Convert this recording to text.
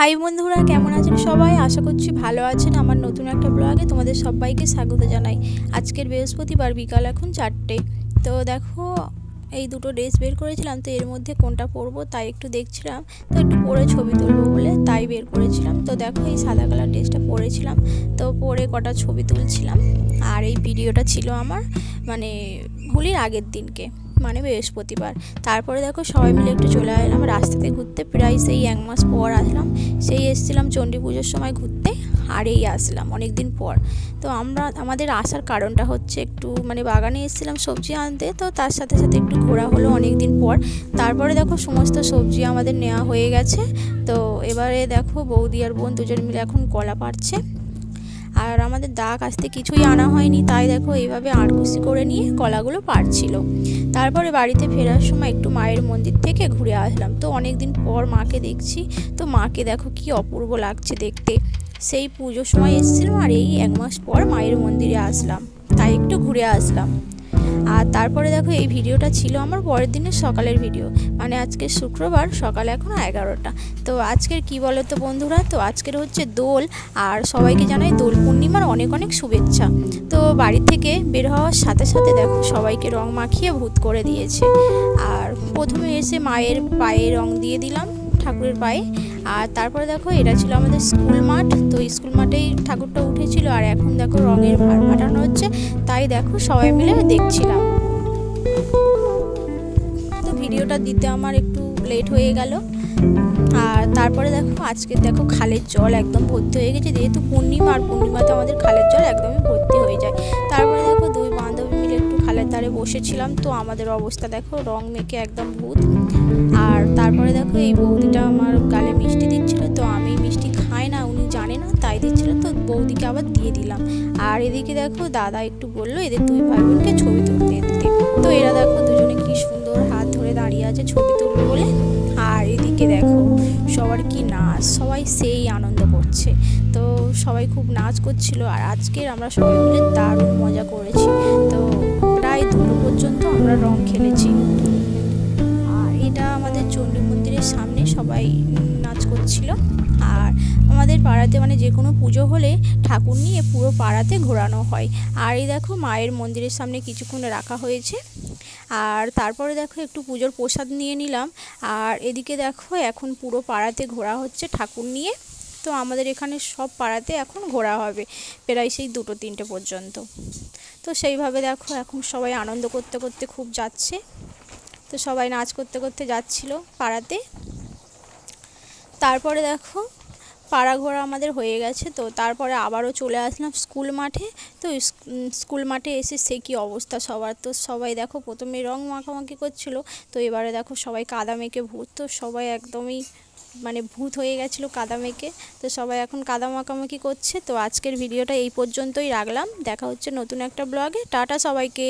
High বন্ধুরা, কেমন আছেন সবাই? আশা করছি ভালো আছেন। আমার নতুন একটা ব্লগে তোমাদের সবাইকে স্বাগত জানাই। আজকের বৃহস্পতিবার, বিকাল এখন 4টে। তো দেখো, এই দুটো ড্রেস বের করেছিলাম, তো এর মধ্যে কোনটা পরবো তাই একটু দেখছিলাম। তো একটু পরে ছবি তুলবো বলে তাই বের করেছিলাম। তো দেখো, এই সাদা কালার ড্রেসটা পরেছিলাম, তো পরে কটা ছবি তুলছিলাম। আর এই ভিডিওটা ছিল আমার হোলির আগের দিনকে, বৃহস্পতিবার। তারপরে দেখো, সবাই মিলে একটু চলে এলাম রাস্তাতে ঘুরতে। প্রায় সেই 1 মাস পর আসলাম। সেই এসেছিলাম চণ্ডী পুজোর সময় ঘুরতে, আর এই আসলাম অনেক দিন পর। তো আমাদের আসার কারণটা হচ্ছে একটু বাগানে এসেছিলাম সবজি আনতে, তো তার সাথে সাথে একটু ঘোরা হলো অনেক দিন পর। তারপরে দেখো, সমস্ত সবজি আমাদের নেওয়া হয়ে গেছে। তো এবারে দেখো, বৌদি আর বোন দুজন মিলে এখন কলা পাড়ছে। আর আমাদের দা কাছতে কিছুই আনা হয়নি, তাই দেখো এইভাবে আড়কুচি করে নিয়ে কলাগুলো পাড়ছিল। তারপরে বাড়িতে ফেরার সময় একটু মায়ের মন্দির থেকে ঘুরে আসলাম। তো অনেক দিন পর মাকে দেখছি, তো মাকে দেখো কি অপূর্ব লাগছে দেখতে। সেই পুজোর সময় এসেছিলাম, আর এই 1 মাস পর মায়ের মন্দিরে আসলাম, তাই একটু ঘুরে আসলাম। আর তারপরে দেখো, এই ভিডিওটা ছিল আমার পরের দিনের সকালের ভিডিও, আজকে শুক্রবার, সকাল এখন 11টা। তো আজকের কি বলো তো বন্ধুরা, তো আজকের হচ্ছে দোল। আর সবাইকে জানাই দোল পূর্ণিমার অনেক অনেক শুভেচ্ছা। তো বাড়ি থেকে বের হওয়ার সাথে সাথে দেখো, সবাইকে রং মাখিয়ে ভূত করে দিয়েছে। আর প্রথমে এসে মায়ের পায়ে রং দিয়ে দিলাম, ঠাকুরের পায়ে। আর তারপরে দেখো, এটা ছিল আমাদের স্কুল মাঠ। তো স্কুল মাঠেই ঠাকুরটা উঠেছিল, আর এখন দেখো রঙের ভার ফাটানো হচ্ছে, তাই দেখো সবাই মিলে দেখছিলাম। তো ভিডিওটা দিতে আমার একটু লেট হয়ে গেল। আর তারপরে দেখো, আজকে দেখো খালের জল একদম ভর্তি হয়ে গেছে, যেহেতু পূর্ণিমা, আর পূর্ণিমাতে আমাদের খালের জল একদমই ভর্তি হয়ে যায়। তারপরে দেখো, দুই বান্ধবী মিলে একটু খালের ধারে বসেছিলাম। তো আমাদের অবস্থা দেখো, রং মেখে একদম ভূত। আর তারপরে দেখো, এই বৌদিটা আমার গালে মিষ্টি দিচ্ছিল। তো আমি মিষ্টি খাই না, উনি জানে না, তাই দিচ্ছিল, তো বৌদিকে আবার দিয়ে দিলাম। আর এদিকে দেখো, দাদা একটু বললো এদের দুই ভাই বোনকে ছবি তুলতে দিতে। তো এরা দেখো দুজনে কি সুন্দর হাত ধরে দাঁড়িয়ে আছে ছবি তুলবে বলে। আর এদিকে দেখো, সবার কি নাচ, সবাই সেই আনন্দ করছে। তো সবাই খুব নাচ করছিল। আর আজকের আমরা সবাই মিলে দারুণ মজা করেছি। তো প্রায় 2টো পর্যন্ত আমরা রং খেলেছি। আর এটা আমাদের চণ্ডী মন্দিরের সামনে সবাই নাচ করছিল। আর আমাদের পাড়াতে যে কোনো পুজো হলে ঠাকুর নিয়ে পুরো পাড়াতে ঘোরানো হয়। আর এই দেখো, মায়ের মন্দিরের সামনে কিছুক্ষণ রাখা হয়েছে। আর তারপরে দেখো, একটু পুজোর প্রসাদ নিয়ে নিলাম। আর এদিকে দেখো, এখন পুরো পাড়াতে ঘোরা হচ্ছে ঠাকুর নিয়ে। তো আমাদের এখানে সব পাড়াতে এখন ঘোরা হবে প্রায় সেই 2-3টে পর্যন্ত। তো সেইভাবে দেখো, এখন সবাই আনন্দ করতে করতে খুব যাচ্ছে। তো সবাই নাচ করতে করতে যাচ্ছিল পাড়াতে। তারপরে দেখো, পাড়া ঘোরা আমাদের হয়ে গেছে। তো তারপরে আবারও চলে আসলাম স্কুল মাঠে। তো স্কুল মাঠে এসে সে কি অবস্থা সবার। তো সবাই দেখো, প্রথমে রং মাখামাখি করছিল, তো এবারে দেখো সবাই কাদা মেখে ভূত। তো সবাই একদমই ভূত হয়ে গেছিলো কাদা মেখে। তো সবাই এখন কাদা মাখামাখি করছে। তো আজকের ভিডিওটা এই পর্যন্তই রাখলাম। দেখা হচ্ছে নতুন একটা ব্লগে। টাটা সবাইকে।